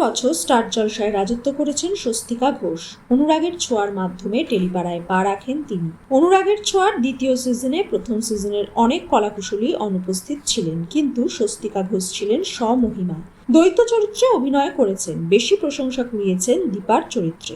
বছর স্টার জলসায় রাজত্ব করেছেন স্বস্তিকা ঘোষ। অনুরাগের ছোঁয়ার মাধ্যমে টেলিপাড়ায় পা রাখেন তিনি। অনুরাগের ছোঁয়ার দ্বিতীয় সিজনে প্রথম সিজনের অনেক কলাকুশলী অনুপস্থিত ছিলেন, কিন্তু স্বস্তিকা ঘোষ ছিলেন স্বমহিমায়। দ্বৈত চরিত্রে অভিনয় করেছেন। বেশি প্রশংসা কুড়িয়েছেন দীপার চরিত্রে।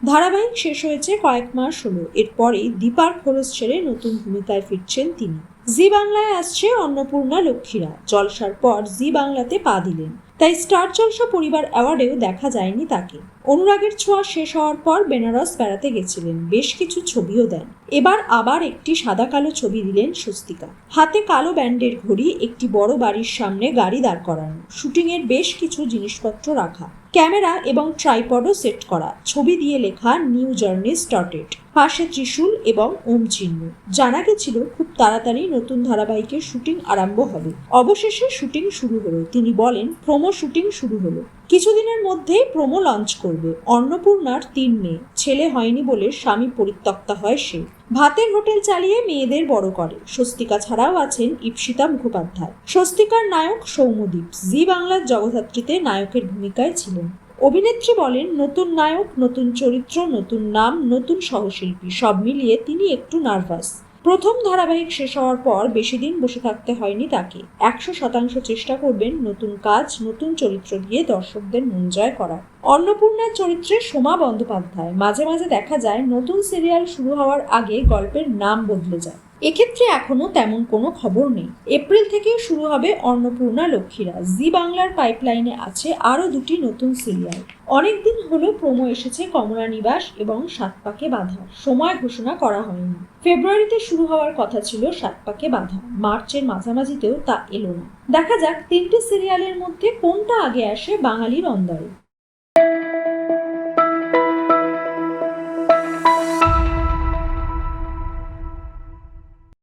ধারাবাহিক শেষ হয়েছে কয়েক মাস হলো। এরপরেই দীপার খোলস ছেড়ে নতুন ভূমিকায় ফিরছেন তিনি। জি বাংলায় আসছে অন্নপূর্ণা লক্ষ্মীরা। জলসার পর জি বাংলাতে পা দিলেন, তাই স্টার জলসা পরিবার অ্যাওয়ার্ডেও দেখা যায়নি তাকে। অনুরাগের ছোঁয়া শেষ হওয়ার পর বেনারস বেড়াতে গেছিলেন, বেশ কিছু ছবিও দেন। এবার আবার একটি সাদা কালো ছবি দিলেন স্বস্তিকা। হাতে কালো ব্যান্ডের ঘড়ি, একটি বড় বাড়ির সামনে গাড়ি দাঁড় করানো, শুটিংয়ের বেশ কিছু জিনিসপত্র রাখা, ক্যামেরা এবং ট্রাইপডও সেট করা, ছবি দিয়ে লেখা নিউ জার্নি স্টার্টেড, পাশে ত্রিশূল এবং ওম চিহ্ন। জানা গেছিল খুব তাড়াতাড়ি নতুন ধারাবাহিকের শুটিং আরম্ভ হবে। অবশেষে শুটিং শুরু হলো। তিনি বলেন, প্রোমো শুটিং শুরু হলো, কিছুদিনের মধ্যেই প্রোমো লঞ্চ করবে। অন্নপূর্ণার 3 মেয়ে, ছেলে হয়নি বলে স্বামী পরিত্যক্তা হয় সে। ভাতের হোটেল চালিয়ে মেয়েদের বড় করে। স্বস্তিকা ছাড়াও আছেন ঈপ্সিতা মুখোপাধ্যায়। স্বস্তিকার নায়ক সৌম্যদীপ জি বাংলার জগদ্ধাত্রীতে নায়কের ভূমিকায় ছিলেন। অভিনেত্রী বলেন, নতুন নায়ক, নতুন চরিত্র, নতুন নাম, নতুন সহশিল্পী, সব মিলিয়ে তিনি একটু নার্ভাস। প্রথম ধারাবাহিক শেষ হওয়ার পর বেশি দিন বসে থাকতে হয়নি তাকে। 100% চেষ্টা করবেন নতুন কাজ, নতুন চরিত্র দিয়ে দর্শকদের মন জয় করার। অন্নপূর্ণার চরিত্রে সোমা বন্দ্যোপাধ্যায়। মাঝে মাঝে দেখা যায় নতুন সিরিয়াল শুরু হওয়ার আগে গল্পের নাম বদলে যায়। এক্ষেত্রে এখনো তেমন কোনো খবর নেই। এপ্রিল থেকেই শুরু হবে অন্নপূর্ণা লক্ষ্মীরা। জি বাংলার পাইপলাইনে আছে আরও 2টি নতুন সিরিয়াল। অনেকদিন হলো প্রোমো এসেছে কমলা নিবাস এবং 7 পাকে বাঁধা। সময় ঘোষণা করা হয়নি। ফেব্রুয়ারিতে শুরু হওয়ার কথা ছিল 7 পাকে বাঁধা, মার্চের মাঝামাঝিতেও তা এলো না। দেখা যাক 3টি সিরিয়ালের মধ্যে কোনটা আগে আসে বাঙালির অন্দরে।